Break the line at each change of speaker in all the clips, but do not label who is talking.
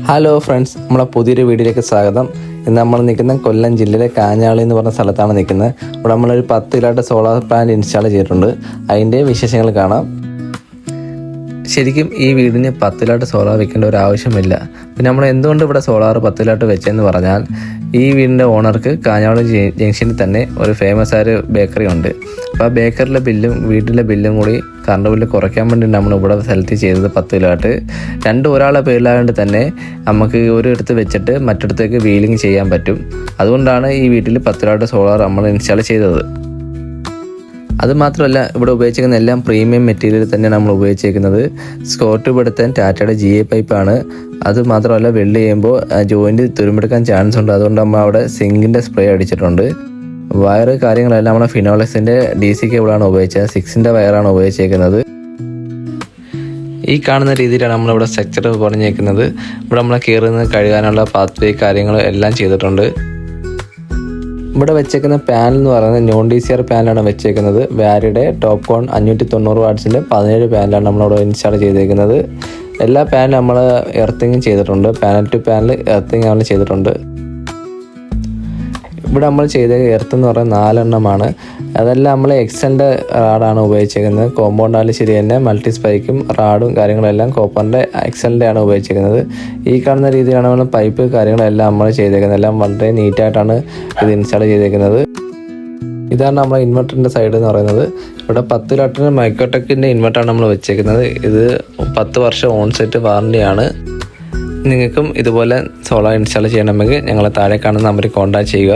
Hello friends, നമ്മളെ പുതിയൊരു വീഡിയോയിലേക്ക് സ്വാഗതം. ഇന്ന് നമ്മൾ നിൽക്കുന്ന കൊല്ലം ജില്ലയിലെ കാഞ്ഞാളി എന്ന് പറഞ്ഞ സ്ഥലത്താണ് നിൽക്കുന്നത്. ഇവിടെ നമ്മളൊരു 10 കിലോവാട്ട് സോളാർ പ്ലാന്റ് ഇൻസ്റ്റാൾ ചെയ്തിട്ടുണ്ട്. അതിൻ്റെ വിശേഷങ്ങൾ കാണാം. ശരിക്കും ഈ വീടിന് 10 കിലോവാട്ട് സോളാർ വെക്കേണ്ട ഒരു ആവശ്യമില്ല. പിന്നെ നമ്മൾ എന്തുകൊണ്ട് ഇവിടെ സോളാർ 10 കിലോവാട്ട് വെച്ചതെന്ന് പറഞ്ഞാൽ, ഈ വീടിൻ്റെ ഓണർക്ക് കാഞ്ഞാളി ജംഗ്ഷനിൽ തന്നെ ഒരു ഫേമസ് ആയ ബേക്കറി ഉണ്ട്. അപ്പോൾ ആ ബേക്കറിലെ ബില്ലും വീട്ടിലെ ബില്ലും കൂടി കറണ്ട് ബില്ല് കുറയ്ക്കാൻ വേണ്ടി നമ്മൾ ഇവിടെ സെലക്ട് ചെയ്തത് 10 കിലോവാട്ട്. ഒരാളെ പേരിലായതുകൊണ്ട് തന്നെ നമുക്ക് ഒരിടത്ത് വെച്ചിട്ട് മറ്റിടത്തേക്ക് വീലിംഗ് ചെയ്യാൻ പറ്റും. അതുകൊണ്ടാണ് ഈ വീട്ടിൽ 10 കിലോവാട്ട് സോളാർ നമ്മൾ ഇൻസ്റ്റാൾ ചെയ്തത്. അതുമാത്രമല്ല, ഇവിടെ ഉപയോഗിച്ചിരിക്കുന്ന എല്ലാം പ്രീമിയം മെറ്റീരിയൽ തന്നെയാണ് നമ്മൾ ഉപയോഗിച്ചിരിക്കുന്നത്. സ്കോട്ട് പെടുത്താൻ ടാറ്റയുടെ GA പൈപ്പാണ്. അത് മാത്രമല്ല, വെൽഡ് ചെയ്യുമ്പോൾ ജോയിൻറ്റ് തുരുമ്പെടുക്കാൻ ചാൻസ് ഉണ്ട്. അതുകൊണ്ട് നമ്മൾ അവിടെ സിങ്കിൻ്റെ സ്പ്രേ അടിച്ചിട്ടുണ്ട്. വയറ് കാര്യങ്ങളെല്ലാം നമ്മുടെ ഫിനോളക്സിൻ്റെ DC കേബിളാണ് ഉപയോഗിച്ചത്. 6-ൻ്റെ വയറാണ് ഉപയോഗിച്ചേക്കുന്നത്. ഈ കാണുന്ന രീതിയിലാണ് നമ്മളിവിടെ സ്ട്രക്ചർ പറഞ്ഞേക്കുന്നത്. ഇവിടെ നമ്മൾ കയറുന്നത് കഴുകാനുള്ള പാത്ത് വേ കാര്യങ്ങൾ എല്ലാം ചെയ്തിട്ടുണ്ട്. ഇവിടെ വെച്ചേക്കുന്ന പാനൽ എന്ന് പറയുന്നത് നോൺ DCR പാനലാണ് വെച്ചേക്കുന്നത്. വാരിയുടെ ടോപ്പ് കോൺ 590 വാട്ട്സിൻ്റെ 17 പാനലാണ് നമ്മളിവിടെ ഇൻസ്റ്റാൾ ചെയ്തേക്കുന്നത്. എല്ലാ പാനലും നമ്മൾ എർത്തിങ്ങും ചെയ്തിട്ടുണ്ട്. പാനൽ ടു പാനൽ എർത്തിങ് നമ്മൾ ചെയ്തിട്ടുണ്ട്. ഇവിടെ നമ്മൾ ചെയ്ത എർത്ത് എന്ന് പറയുന്നത് 4 എണ്ണമാണ്. അതെല്ലാം നമ്മൾ എക്സലിൻ്റെ റാഡാണ് ഉപയോഗിച്ചിരിക്കുന്നത്. കോമ്പൗണ്ട് ആയാലും ശരി തന്നെ മൾട്ടി സ്പൈക്കും റാഡും കാര്യങ്ങളെല്ലാം കോപ്പറിൻ്റെ എക്സലിൻ്റെ ആണ് ഉപയോഗിച്ചിരിക്കുന്നത്. ഈ കാണുന്ന രീതിയിലാണ് നമ്മൾ പൈപ്പ് കാര്യങ്ങളെല്ലാം നമ്മൾ ചെയ്തേക്കുന്നത്. എല്ലാം വളരെ നീറ്റായിട്ടാണ് ഇത് ഇൻസ്റ്റാൾ ചെയ്തേക്കുന്നത്. ഇതാണ് നമ്മുടെ ഇൻവെർട്ടറിൻ്റെ സൈഡ് എന്ന് പറയുന്നത്. ഇവിടെ 10 കിലോവാട്ടിൻ്റെ മൈക്രോടെക്കിൻ്റെ ഇൻവെർട്ടറാണ് നമ്മൾ വെച്ചേക്കുന്നത്. ഇത് 10 വർഷം ഓൺ സെറ്റ് വാറണ്ടിയാണ്. നിങ്ങൾക്കും ഇതുപോലെ സോളാർ ഇൻസ്റ്റാൾ ചെയ്യണമെങ്കിൽ ഞങ്ങളെ താഴെ കാണുന്ന നമ്പറിൽ കോൺടാക്ട് ചെയ്യുക.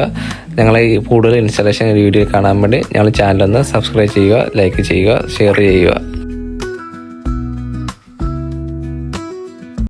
ഞങ്ങളെ ഈ കൂടുതൽ ഇൻസ്റ്റാളേഷൻ വീഡിയോ കാണാൻ വേണ്ടി ഞങ്ങൾ ചാനലൊന്ന് സബ്സ്ക്രൈബ് ചെയ്യുക, ലൈക്ക് ചെയ്യുക, ഷെയർ ചെയ്യുക.